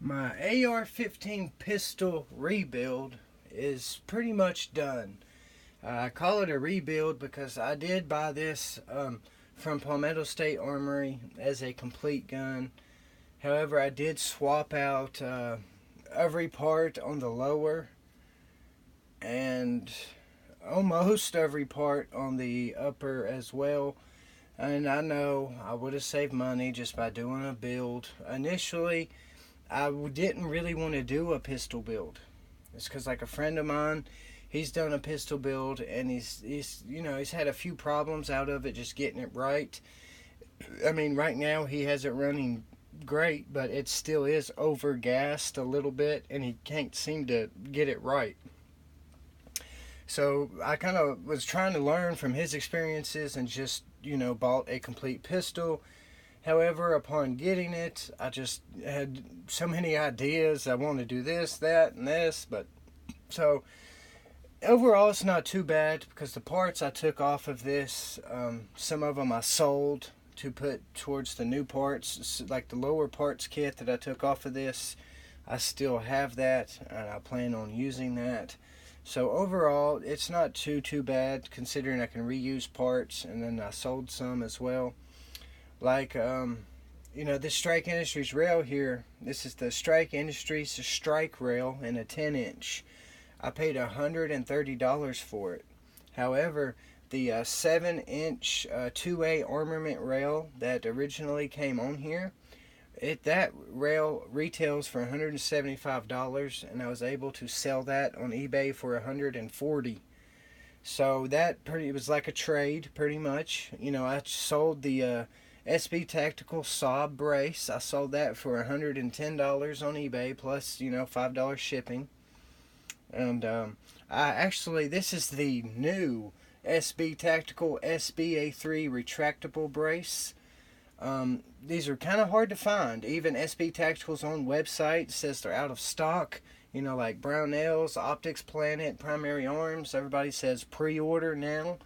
My AR15 pistol rebuild is pretty much done. I call it a rebuild because I did buy this from Palmetto State Armory as a complete gun. However, I did swap out every part on the lower and almost every part on the upper as well. And I know I would have saved money just by doing a build. Initially, I didn't really want to do a pistol build. It's because, like, a friend of mine, he's done a pistol build and he's had a few problems out of it just getting it right. I mean, right now he has it running great, but it still is over gassed a little bit and he can't seem to get it right. So I kind of was trying to learn from his experiences and just, bought a complete pistol. However, upon getting it, I just had so many ideas. I want to do this, that, and this. But so overall, it's not too bad because the parts I took off of this, some of them I sold to put towards the new parts. Like the lower parts kit that I took off of this, I still have that, and I plan on using that. So overall, it's not too bad considering I can reuse parts, and then I sold some as well. Like, this Strike Industries rail here, this is the Strike Industries strike rail in a 10-inch. I paid $130 for it. However, the 7-inch 2A armament rail that originally came on here, that rail retails for $175, and I was able to sell that on eBay for $140. So it was like a trade, pretty much. I sold the SB Tactical Saab brace. I sold that for $110 on eBay plus, $5 shipping. And this is the new SB Tactical SBA3 retractable brace. These are kind of hard to find. Even SB Tactical's own website says they're out of stock. Like Brownells, Optics Planet, Primary Arms, everybody says pre-order now.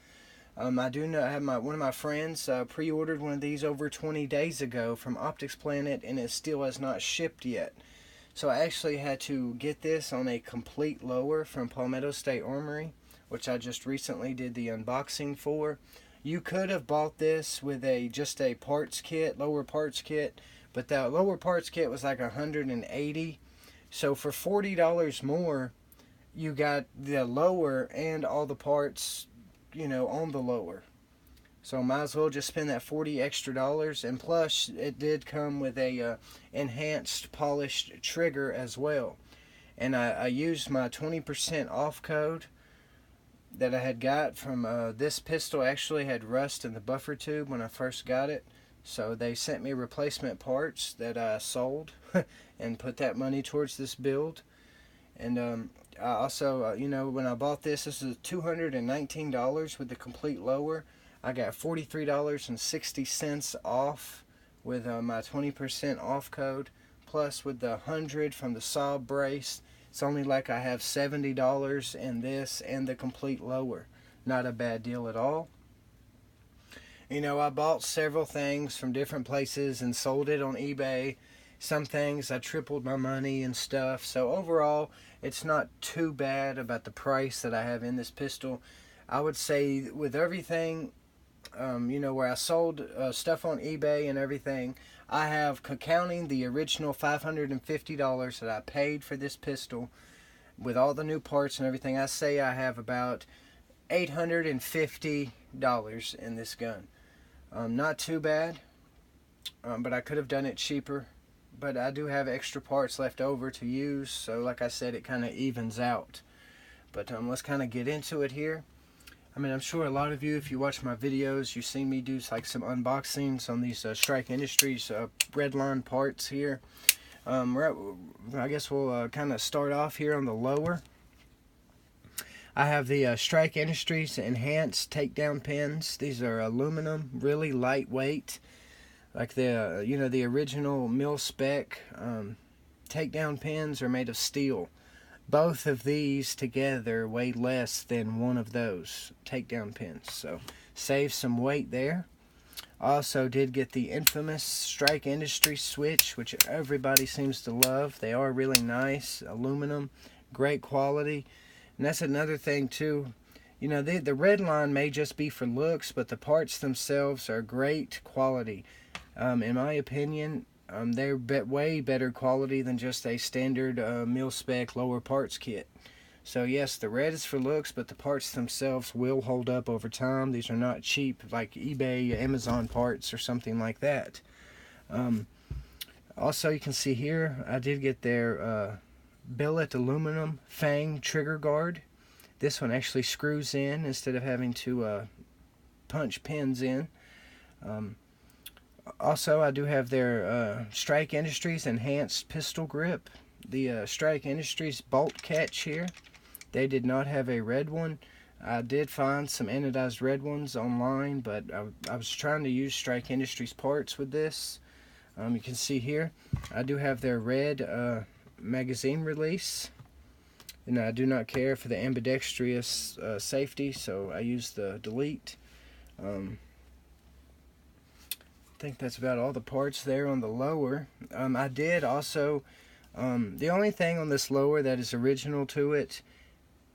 I do know I have one of my friends pre-ordered one of these over 20 days ago from Optics Planet, and it still has not shipped yet. So I actually had to get this on a complete lower from Palmetto State Armory, which I just recently did the unboxing for. You could have bought this with just a parts kit, lower parts kit, but that lower parts kit was like $180. So for $40 more, you got the lower and all the parts, on the lower. So might as well just spend that $40 extra. And plus, it did come with a enhanced polished trigger as well. And I used my 20% off code that I had got from this pistol. Actually had rust in the buffer tube when I first got it. So they sent me replacement parts that I sold and put that money towards this build. And I also, when I bought this is $219 with the complete lower. I got $43.60 off with my 20% off code. Plus with the 100 from the Saab brace, it's only like I have $70 in this and the complete lower. Not a bad deal at all. I bought several things from different places and sold it on eBay. Some things I tripled my money and stuff. So overall, it's not too bad about the price that I have in this pistol. I would say with everything, where I sold stuff on eBay and everything, I have, counting the original $550 that I paid for this pistol, with all the new parts and everything, I say I have about $850 in this gun. Not too bad, but I could have done it cheaper. But I do have extra parts left over to use, so like I said, it kind of evens out. But let's kind of get into it here. I'm sure a lot of you, if you watch my videos, you've seen me do like some unboxings on these Strike Industries redline parts here. I guess we'll kind of start off here on the lower. I have the Strike Industries Enhanced Takedown Pins. These are aluminum, really lightweight. Like the original mil spec takedown pins are made of steel. Both of these together weigh less than one of those takedown pins. So save some weight there. Also did get the infamous Strike Industries switch, which everybody seems to love. They are really nice, aluminum, great quality. And that's another thing too. You know, the redline may just be for looks, but the parts themselves are great quality. In my opinion, they're way better quality than just a standard mil-spec lower parts kit. So yes, the red is for looks, but the parts themselves will hold up over time. These are not cheap like eBay, Amazon parts or something like that. Also, you can see here, I did get their billet aluminum fang trigger guard. This one actually screws in instead of having to punch pins in. Also, I do have their Strike Industries enhanced pistol grip. The Strike Industries bolt catch here. They did not have a red one. I did find some anodized red ones online, but I was trying to use Strike Industries parts with this. You can see here, I do have their red magazine release. And I do not care for the ambidextrous safety, so I use the delete. I think that's about all the parts there on the lower. I did also, the only thing on this lower that is original to it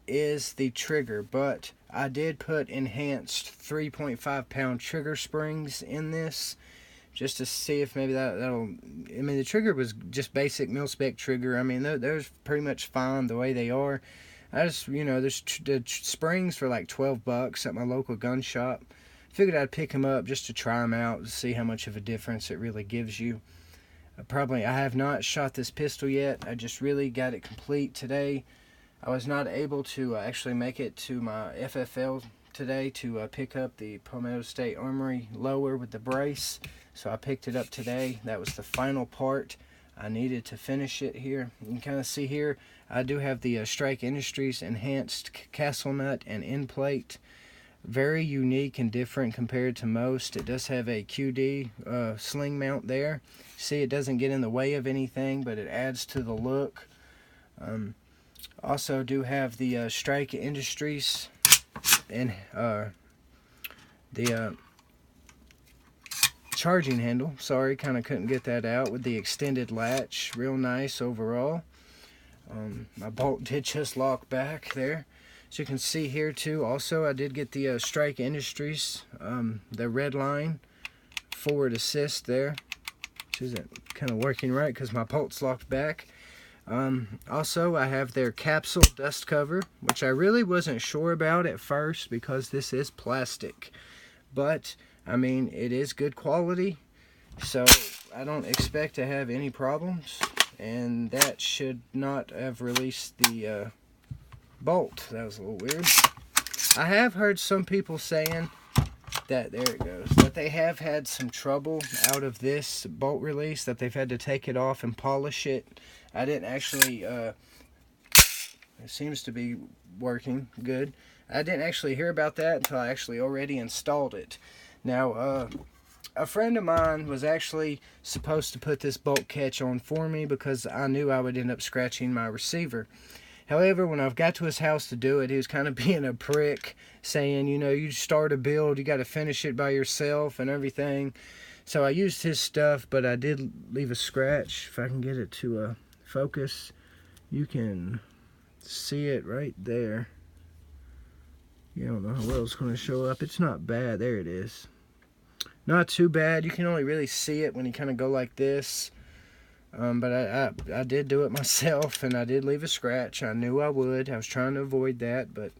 is the trigger, but I did put enhanced 3.5 pound trigger springs in this just to see if maybe that'll, I mean, the trigger was just basic mil-spec trigger. I mean, they're pretty much fine the way they are. I just, you know, there's the springs for like $12 at my local gun shop. Figured I'd pick them up just to try them out to see how much of a difference it really gives you. I have not shot this pistol yet. I just really got it complete today. I was not able to actually make it to my FFL today to pick up the Palmetto State Armory lower with the brace. So I picked it up today. That was the final part I needed to finish it here. You can kind of see here, I do have the Strike Industries enhanced castle nut and end plate. Very unique and different compared to most. It does have a QD sling mount there. See, it doesn't get in the way of anything, but it adds to the look. Also do have the Strike Industries and the charging handle. Sorry, kind of couldn't get that out with the extended latch. Real nice overall. My bolt did just lock back there. As you can see here too, also I did get the Strike Industries, the red line forward assist there, which isn't kind of working right because my bolt's locked back. Also, I have their Capsule dust cover, which I really wasn't sure about at first because this is plastic. But, I mean, it is good quality, so I don't expect to have any problems. And that should not have released the bolt. That was a little weird. I have heard some people saying that, there it goes, that they have had some trouble out of this bolt release, that they've had to take it off and polish it. I didn't actually, it seems to be working good. I didn't actually hear about that until I actually already installed it. Now, a friend of mine was actually supposed to put this bolt catch on for me because I knew I would end up scratching my receiver. However, when I got to his house to do it, he was kind of being a prick, saying, you know, you start a build, you got to finish it by yourself and everything. So I used his stuff, but I did leave a scratch. If I can get it to focus, you can see it right there. You don't know how well it's going to show up. It's not bad. There it is. Not too bad. You can only really see it when you kind of go like this. But I did do it myself, and I did leave a scratch. I knew I would. I was trying to avoid that, but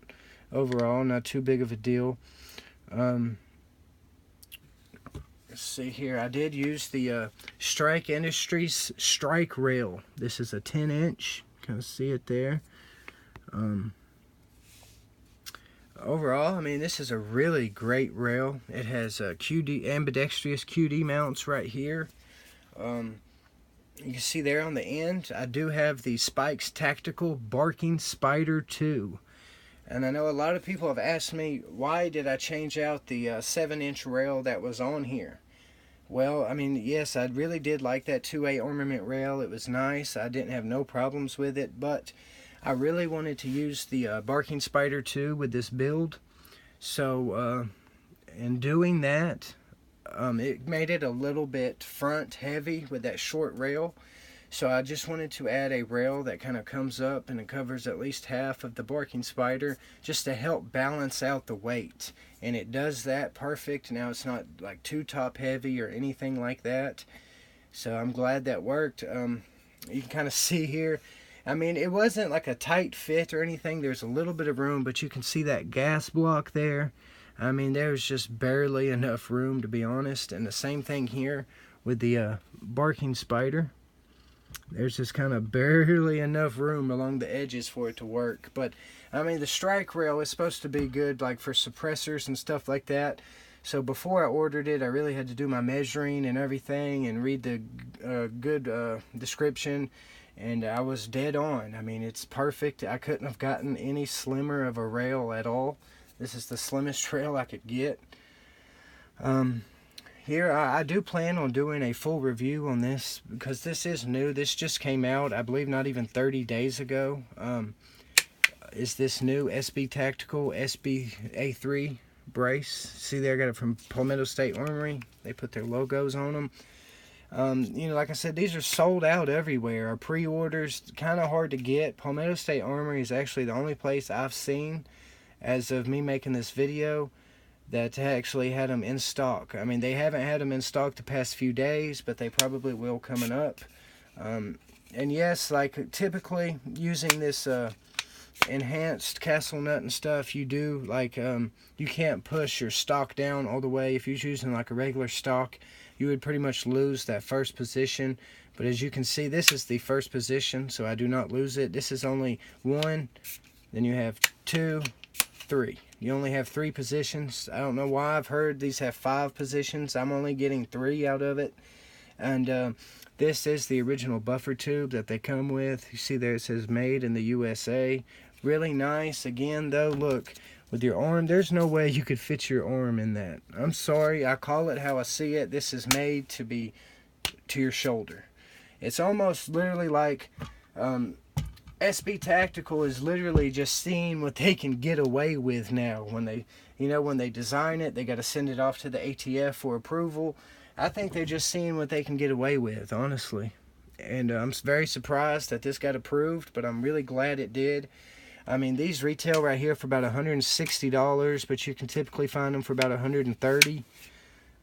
overall, not too big of a deal. Let's see here. I did use the Strike Industries strike rail. This is a 10-inch. Kind of see it there. Overall, I mean, this is a really great rail. It has QD ambidextrous QD mounts right here. You can see there on the end, I do have the Spikes Tactical Barking Spider 2. And I know a lot of people have asked me, why did I change out the 7-inch rail that was on here? Well, I mean, yes, I really did like that 2A ornament rail. It was nice. I didn't have no problems with it, but I really wanted to use the Barking Spider 2 with this build. So, in doing that, It made it a little bit front heavy with that short rail. So I just wanted to add a rail that kind of comes up and it covers at least half of the barking spider, just to help balance out the weight. And it does that perfect. Now it's not like too top heavy or anything like that. So I'm glad that worked. You can kind of see here. I mean, it wasn't like a tight fit or anything. There's a little bit of room, but you can see that gas block there. I mean, there's just barely enough room, to be honest. And the same thing here with the barking spider. There's just kind of barely enough room along the edges for it to work. But I mean, the strike rail is supposed to be good like for suppressors and stuff like that. So before I ordered it, I really had to do my measuring and everything and read the good description, and I was dead on. I mean, it's perfect. I couldn't have gotten any slimmer of a rail at all. This is the slimmest rail I could get. Here, I do plan on doing a full review on this because this is new. This just came out, I believe, not even 30 days ago. Is this new SB Tactical SB A3 brace? See there, I got it from Palmetto State Armory. They put their logos on them. You know, like I said, these are sold out everywhere. Our pre-orders, kind of hard to get. Palmetto State Armory is actually the only place I've seen, as of me making this video, that actually had them in stock. I mean, they haven't had them in stock the past few days, but they probably will coming up. And yes, like typically using this enhanced castle nut and stuff, you do like you can't push your stock down all the way. If you're using like a regular stock, you would pretty much lose that first position. But as you can see, this is the first position, so I do not lose it. This is only 1, then you have 2, 3. You only have 3 positions. I don't know why. I've heard these have 5 positions. I'm only getting 3 out of it. And this is the original buffer tube that they come with. You see there it says made in the USA. Really nice. Again though, look, with your arm, there's no way you could fit your arm in that. I'm sorry, I call it how I see it. This is made to be to your shoulder. It's almost literally like SB Tactical is literally just seeing what they can get away with now. When they, you know, when they design it, they got to send it off to the ATF for approval. I think they're just seeing what they can get away with, honestly. And I'm very surprised that this got approved, but I'm really glad it did. I mean, these retail right here for about $160, but you can typically find them for about $130.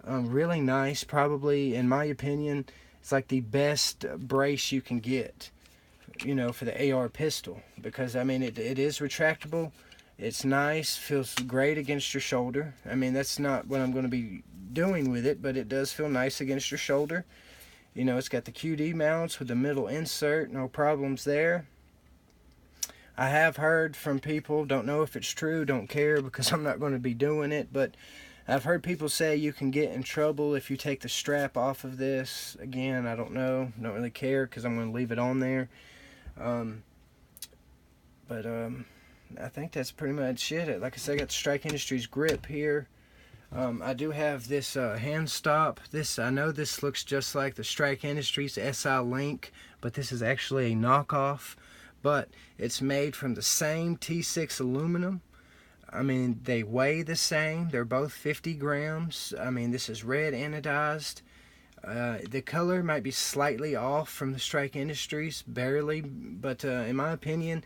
Really nice. Probably, in my opinion, it's like the best brace you can get, you know, for the AR pistol, because I mean it is retractable. It's nice, feels great against your shoulder. I mean, that's not what I'm going to be doing with it, but it does feel nice against your shoulder. You know, it's got the QD mounts with the middle insert, no problems there. I have heard from people, don't know if it's true, don't care because I'm not going to be doing it, but I've heard people say you can get in trouble if you take the strap off of this. Again, I don't know, don't really care because I'm going to leave it on there. I think that's pretty much it. Like I said, I got the Strike Industries grip here. I do have this hand stop. I know this looks just like the Strike Industries SI Link, but this is actually a knockoff. But it's made from the same T6 aluminum. I mean, they weigh the same. They're both 50 grams. I mean, this is red anodized. The color might be slightly off from the Strike Industries, barely, but in my opinion,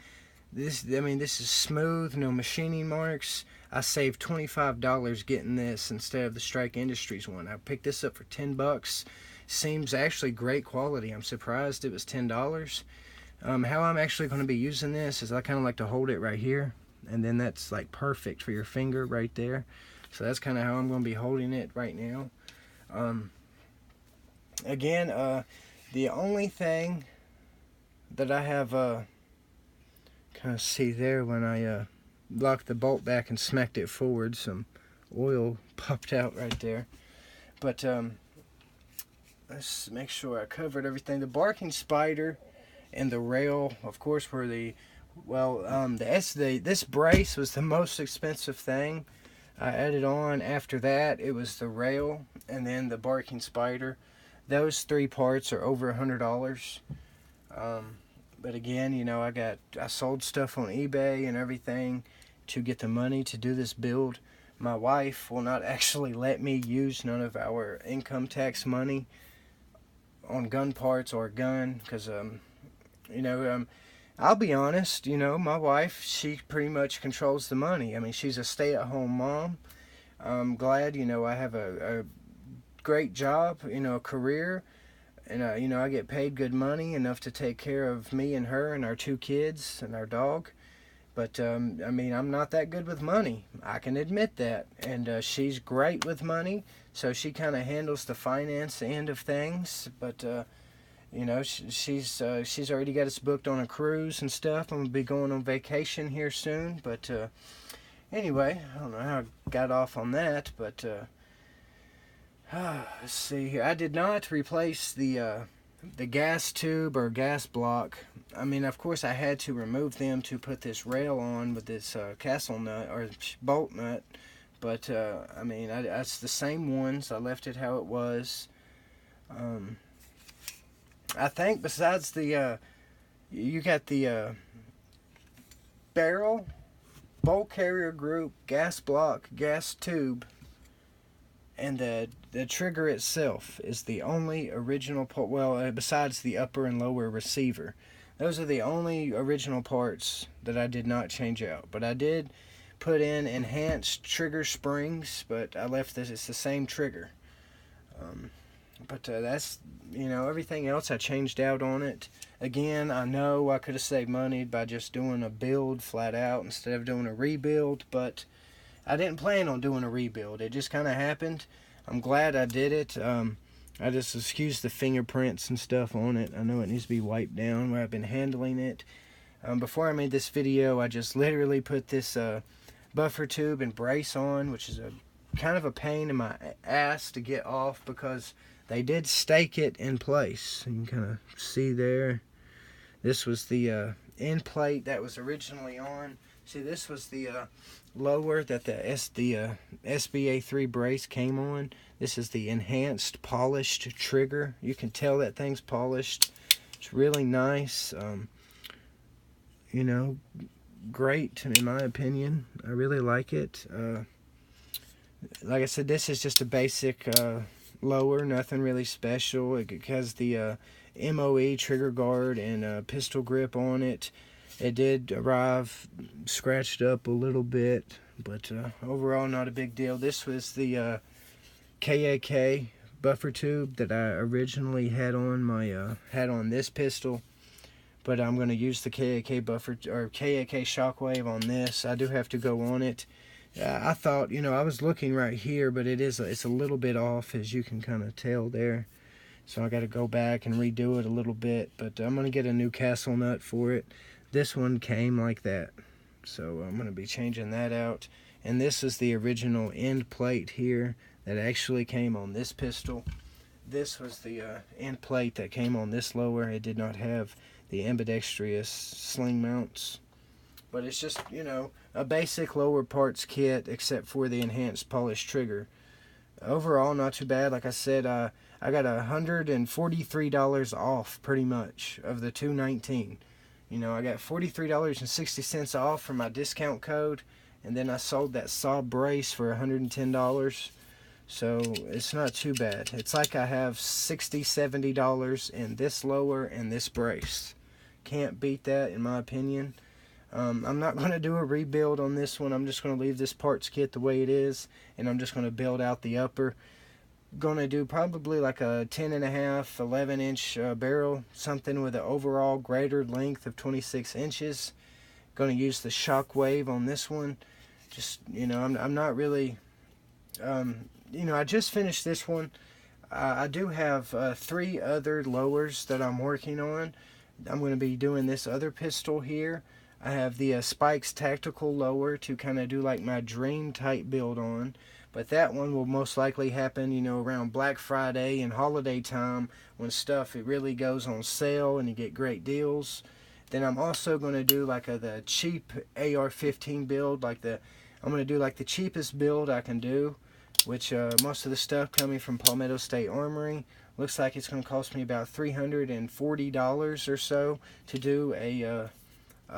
this is smooth, no machining marks. I saved $25 getting this instead of the Strike Industries one. I picked this up for $10. Seems actually great quality. I'm surprised it was $10. How I'm actually going to be using this is I kind of like to hold it right here, and then that's like perfect for your finger right there. So that's kind of how I'm going to be holding it right now. Again, the only thing that I have kind of see there when I locked the bolt back and smacked it forward, some oil popped out right there. But let's make sure I covered everything. The barking spider and the rail, of course, were the this brace was the most expensive thing I added on. After that, it was the rail and then the barking spider. Those 3 parts are over $100. But again, you know, I sold stuff on eBay and everything to get the money to do this build. My wife will not actually let me use none of our income tax money on gun parts or a gun, because I'll be honest, my wife, she pretty much controls the money. I mean, she's a stay-at-home mom. I'm glad, I have a great job, a career, and I get paid good money, enough to take care of me and her and our 2 kids and our dog. But I mean, I'm not that good with money. I can admit that. And she's great with money, so she kind of handles the finance end of things. But she's already got us booked on a cruise and stuff. I'm gonna be going on vacation here soon. But anyway, I don't know how I got off on that, but let's see here. I did not replace the gas tube or gas block. I mean, of course, I had to remove them to put this rail on with this castle nut or bolt nut. But I mean, it's the same ones. I left it how it was. I think besides the you got the barrel, bolt carrier group, gas block, gas tube, and the trigger itself is the only original part. Well, besides the upper and lower receiver, those are the only original parts that I did not change out. But I did put in enhanced trigger springs, but I left this. It's the same trigger. But that's, everything else I changed out on it. Again, I know I could have saved money by just doing a build flat out instead of doing a rebuild, but I didn't plan on doing a rebuild. It just kind of happened. I'm glad I did it. I just excused the fingerprints and stuff on it. I know it needs to be wiped down where I've been handling it. Before I made this video, I just literally put this buffer tube and brace on, which is a kind of a pain in my ass to get off because they did stake it in place. You can kind of see there. This was the end plate that was originally on. See, this was the lower that the SBA3 brace came on. This is the enhanced polished trigger. You can tell that thing's polished. It's really nice. Great in my opinion. I really like it. Like I said, this is just a basic lower, nothing really special. It has the MOE trigger guard and pistol grip on it. It did arrive scratched up a little bit, but overall not a big deal. This was the KAK buffer tube that I originally had on my on this pistol, but I'm going to use the KAK buffer or KAK shockwave on this. I do have to go on it. I thought, I was looking right here, but it's a little bit off, as you can kind of tell there. So I got to go back and redo it a little bit, but I'm going to get a new castle nut for it. This one came like that, so I'm going to be changing that out. And this is the original end plate here that actually came on this pistol. This was the end plate that came on this lower. It did not have the ambidextrous sling mounts. But it's just, a basic lower parts kit except for the enhanced polished trigger. Overall, not too bad. Like I said, I got $143 off pretty much of the $219. I got $43.60 off from my discount code, and then I sold that saw brace for $110. So it's not too bad. It's like I have $60, $70 in this lower and this brace. Can't beat that in my opinion. I'm not going to do a rebuild on this one. I'm just going to leave this parts kit the way it is, and I'm just going to build out the upper. Going to do probably like a 10.5, 11 inch barrel, something with an overall greater length of 26 inches. Going to use the shockwave on this one. Just, I'm not really, I just finished this one. I do have 3 other lowers that I'm working on. I'm going to be doing this other pistol here. I have the Spikes Tactical lower to kind of do like my dream type build on. But that one will most likely happen, around Black Friday and holiday time when it really goes on sale and you get great deals. Then I'm also going to do like the cheap AR15 build. I'm going to do like the cheapest build I can do, which most of the stuff coming from Palmetto State Armory. Looks like it's going to cost me about $340 or so to do a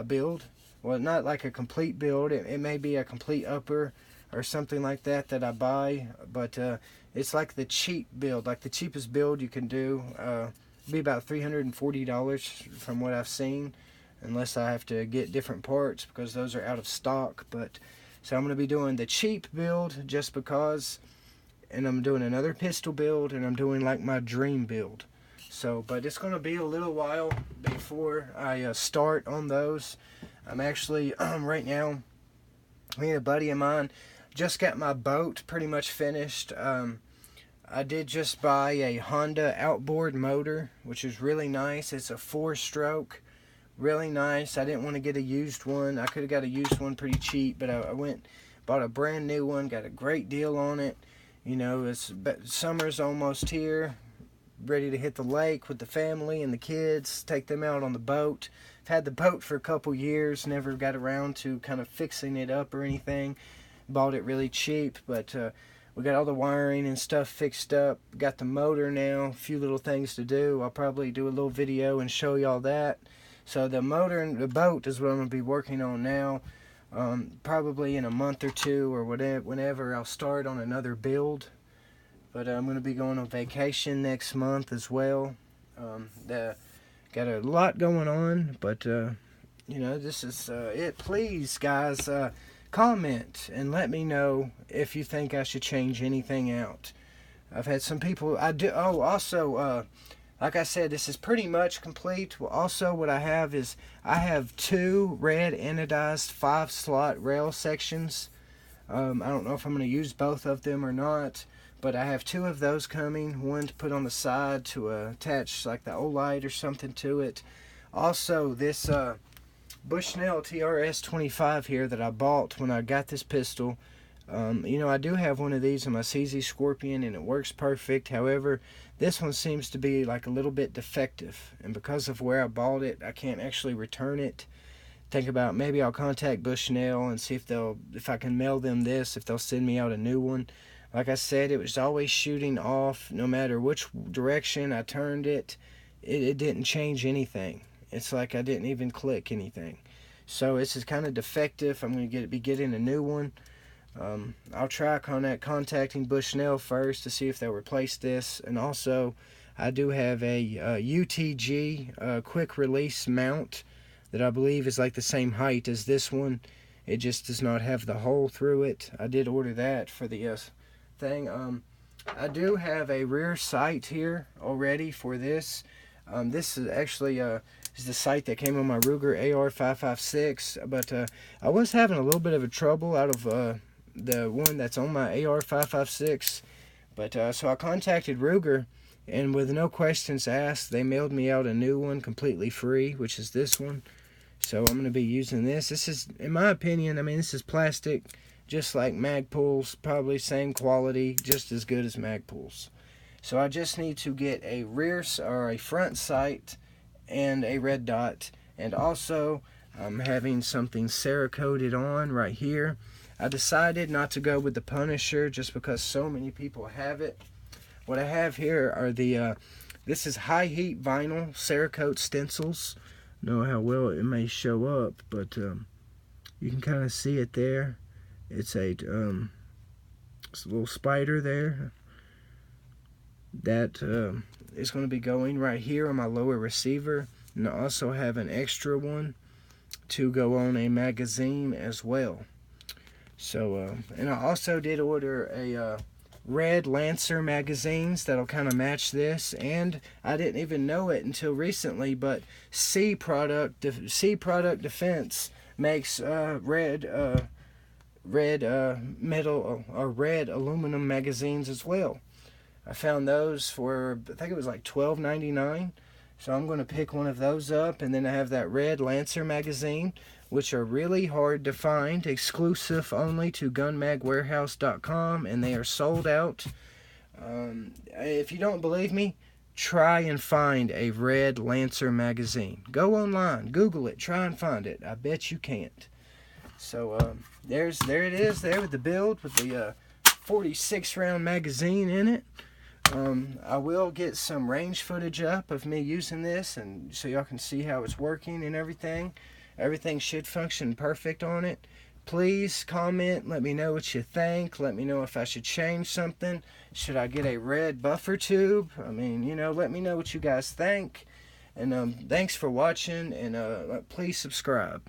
build. Well, not like a complete build. It may be a complete upper or something like that that I buy, but it's like the cheap build, like the cheapest build you can do. Be about $340 from what I've seen, unless I have to get different parts because those are out of stock. But so I'm going to be doing the cheap build just because, and I'm doing another pistol build, and I'm doing like my dream build. So, but it's going to be a little while before I start on those. I'm actually right now, me and a buddy of mine just got my boat pretty much finished. I did just buy a Honda outboard motor, which is really nice. It's a 4-stroke, really nice. I didn't want to get a used one. I could have got a used one pretty cheap, but I went bought a brand new one. Got a great deal on it. You know, summer's almost here. Ready to hit the lake with the family and the kids. Take them out on the boat. I've had the boat for a couple years. Never got around to kind of fixing it up or anything. Bought it really cheap, but we got all the wiring and stuff fixed up. Got the motor now. A few little things to do. I'll probably do a little video and show y'all that. So the motor and the boat is what I'm going to be working on now. Probably in a month or two or whatever, whenever I'll start on another build. But I'm going to be going on vacation next month as well. Got a lot going on, but you know, this is it. Please, guys, comment and let me know if you think I should change anything out. I've had some people. Also, like I said, this is pretty much complete. Well, also, what I have is I have 2 red anodized 5-slot rail sections. I don't know if I'm going to use both of them or not, but I have 2 of those coming. One to put on the side to attach like the Olight or something to it. Also, this Bushnell Trs 25 here that I bought when I got this pistol. You know, I do have one of these on my CZ Scorpion and it works perfect. However, this one seems to be like a little bit defective, and because of where I bought it, I can't actually return it. Think about maybe I'll contact Bushnell and see if I can mail them this, if they'll send me out a new one. Like I said, it was always shooting off no matter which direction I turned it. It didn't change anything. It's like I didn't even click anything. So this is kind of defective. I'm going to be getting a new one. I'll try contacting Bushnell first to see if they'll replace this. And also, I do have a UTG quick release mount that I believe is like the same height as this one. It just does not have the hole through it. I did order that for the thing. I do have a rear sight here already for this. This is actually is the sight that came on my Ruger AR556, but I was having a little bit of a trouble out of the one that's on my AR556, but so I contacted Ruger, and with no questions asked, they mailed me out a new one completely free, which is this one. So I'm going to be using this. This is, in my opinion, I mean, this is plastic, just like Magpul's, probably same quality, just as good as Magpul's. So I just need to get a rear or a front sight and a red dot, and also I'm having something Cerakoted on right here. I decided not to go with the Punisher just because so many people have it. What I have here are the this is high heat vinyl Cerakote stencils. Know how well it may show up, but you can kind of see it there. It's a little spider there. That is going to be going right here on my lower receiver, and I also have an extra one to go on a magazine as well. So, and I also did order a red Lancer magazines that'll kind of match this, and I didn't even know it until recently, but C Product Defense makes red metal or red aluminum magazines as well. I found those for, I think it was like $12.99. So I'm going to pick one of those up, and then I have that red Lancer magazine, which are really hard to find, exclusive only to gunmagwarehouse.com, and they are sold out. If you don't believe me, try and find a red Lancer magazine. Go online, Google it, try and find it. I bet you can't. So there it is there with the build with the 46 round magazine in it. I will get some range footage up of me using this, and so y'all can see how it's working and everything. Everything should function perfect on it. Please comment, let me know what you think. Let me know if I should change something. Should I get a red buffer tube? I mean, you know, let me know what you guys think. And thanks for watching, and please subscribe.